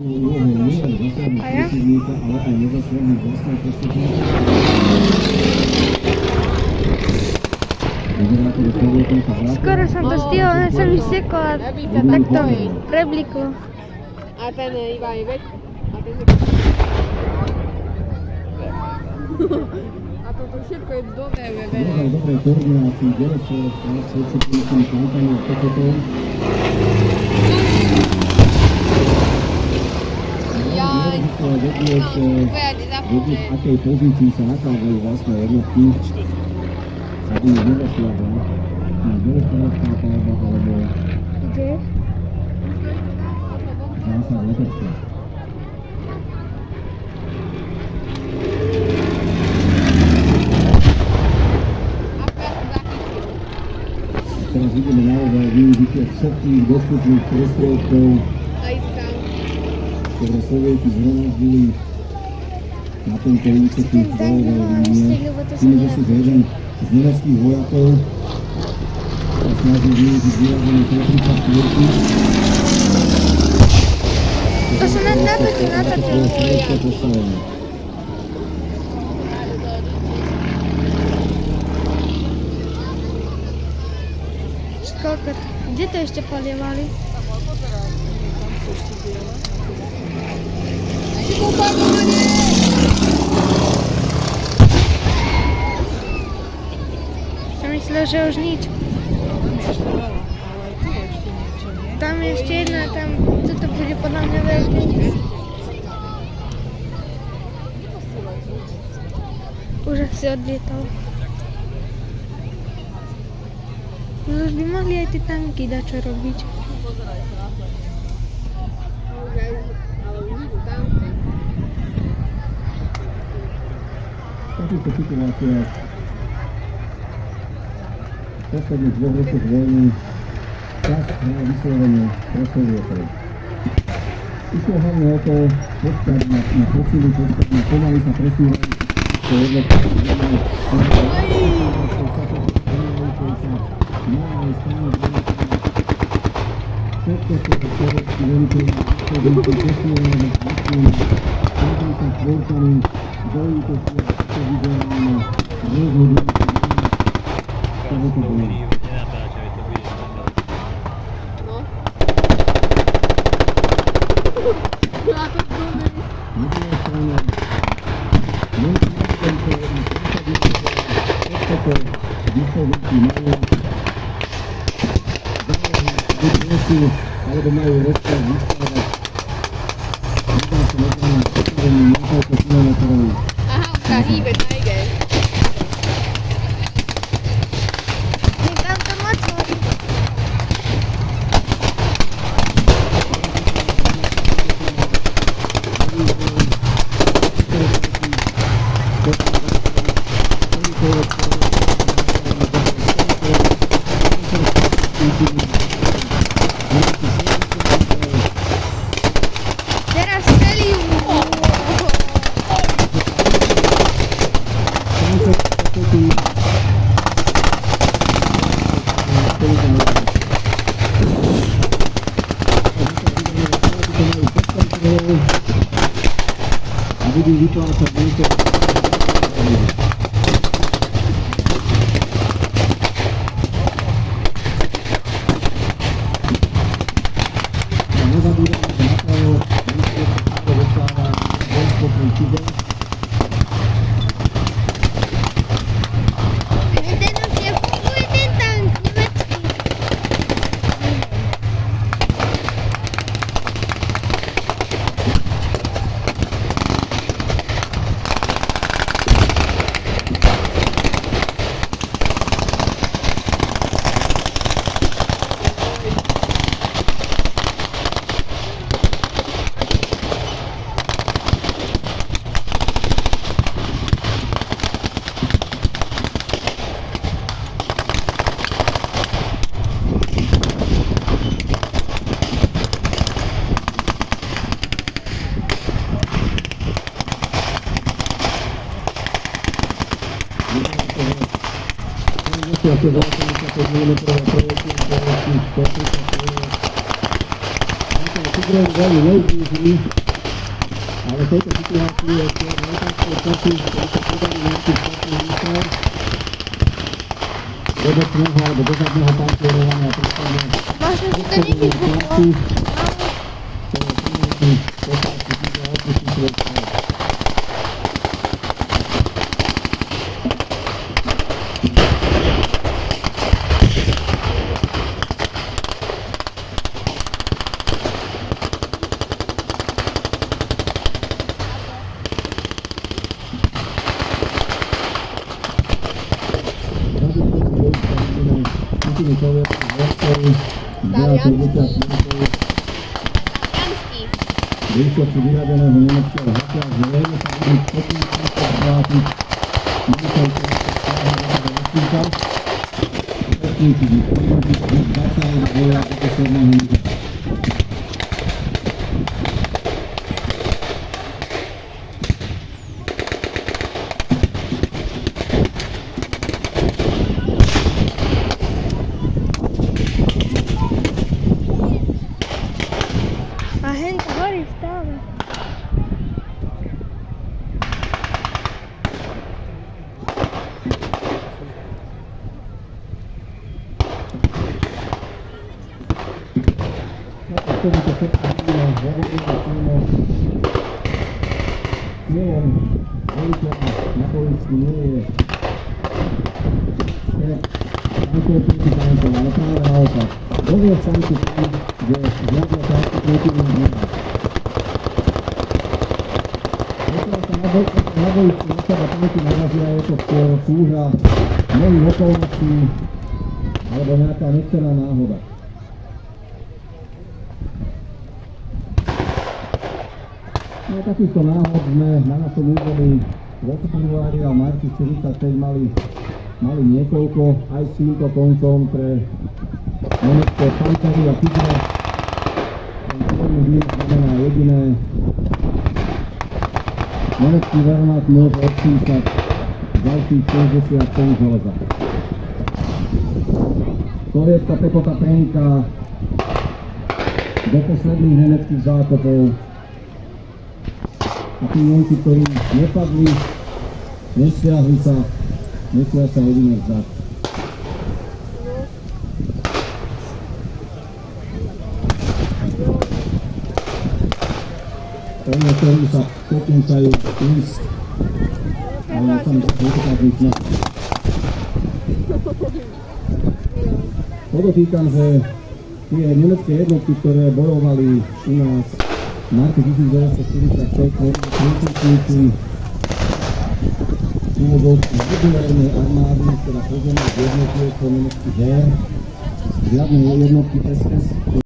A ja? Skoro som to stihol, len som vysekol a takto prebliklo. A ten iba je veď. A toto všetko je dobré, Dobre koordinácii, ďalšie sociálne kampanie a toto. Vedieť, v akej pozícii sa nachádzajú vlastne jednotky, aby nedošla nedostatná palba alebo Kde? zásah letectva. Teraz ideme naozaj využitie všetkých dostupných prostriedkov, ktoré Sovieti zhromaždili na tomto úseku bojovej línie. Tým, že si jeden z nemeckých vojakov sa snažil využiť vyražené T-34. To sa natočí. Koľko? Kde to ešte polievali? Som myslel, že už nič. Tam je ešte jedna, tam toto bude podľa mňa veľké. Už asi odlietal. No už by mohli aj tie tanky dačo robiť. V takýchto situáciách v posledných 2 rokoch vojny čas hrá vyslovene pre Sovietov. Išlo hlavne o to počkať na posilu, počkať na pomaly sa presúvajúci všetko, čo je sovietský veľiteľ, ktorý sa presúvajú na vlastným sa tvorcami do útoku a vizuálne rozhodujúci tohoto boja. Na druhej strane alebo majú rozpad vyskladať. Nedá sa neznámať potvorením niekoľko kilometrov. Aha, on sa hýbe, najde. Tam to mocno. Teraz streliu. A budú vyplácať nejaké nezabúdame, že napravo Rusko dostáva vojskopný Tiger. Ten už nefunguje ten tank nemecký. Ako vládne sa pozrieme prvá projekty, ktoré sú Tigre veľmi nevyužili, ale v tejto situácii ešte lekáčské časy, ktoré sa podali nejakým štátnym ministrom, do bočného alebo do zadného pantierovania predstavne Možno, že to nie je klasy, ktoré priniesli posádky Tigre a opustiť svoj stát. Musíme sovietských vojskov, zbierateľ účasť Nemcov, Taliansky. výškovci vyradeného nemeckého hatia, že veľmi sa budú schopní týchto zvlátiť Nemcov, ktoré sa stávajú do Vestinka, účastníci z nich začali bojovať do posledného muža. A hen to horí stále. K tomuto všetko vidíme, hovoríme silno. Cieľom voliteľa na Polsku nie je antietnický tankov, ale práve naopak. Dovie sankcií tým, že žiadna časti kultúrnych nemá. Pokiaľ sa na boisku na seba tanky narazia, je to skôr súhra mnohých okolností alebo nejaká nechcená náhoda. No takýchto náhod sme na našom území v februári a marci 1946 mali niekoľko, aj s týmto koncom pre nemecké Panzery a Tigre. Ten prvý výr znamená jediné. Nemecký Wehrmacht môže odpísať ďalších 60 tón železa. Sovietská pechota preniká do posledných nemeckých zákopov. A tí Nemci, ktorí nepadli, nestiahli sa, musia sa jedine vzdať. Oni, ktorí sa pokúšajú ísť, ale tam sa pokutávajú na. Podotýkam, že tie nemecké jednotky, ktoré bojovali u nás v marci 1946, boli príslušníci regulárnej armády, teda pozemných jednotiek po nemeckých her, žiadne jednotky SS,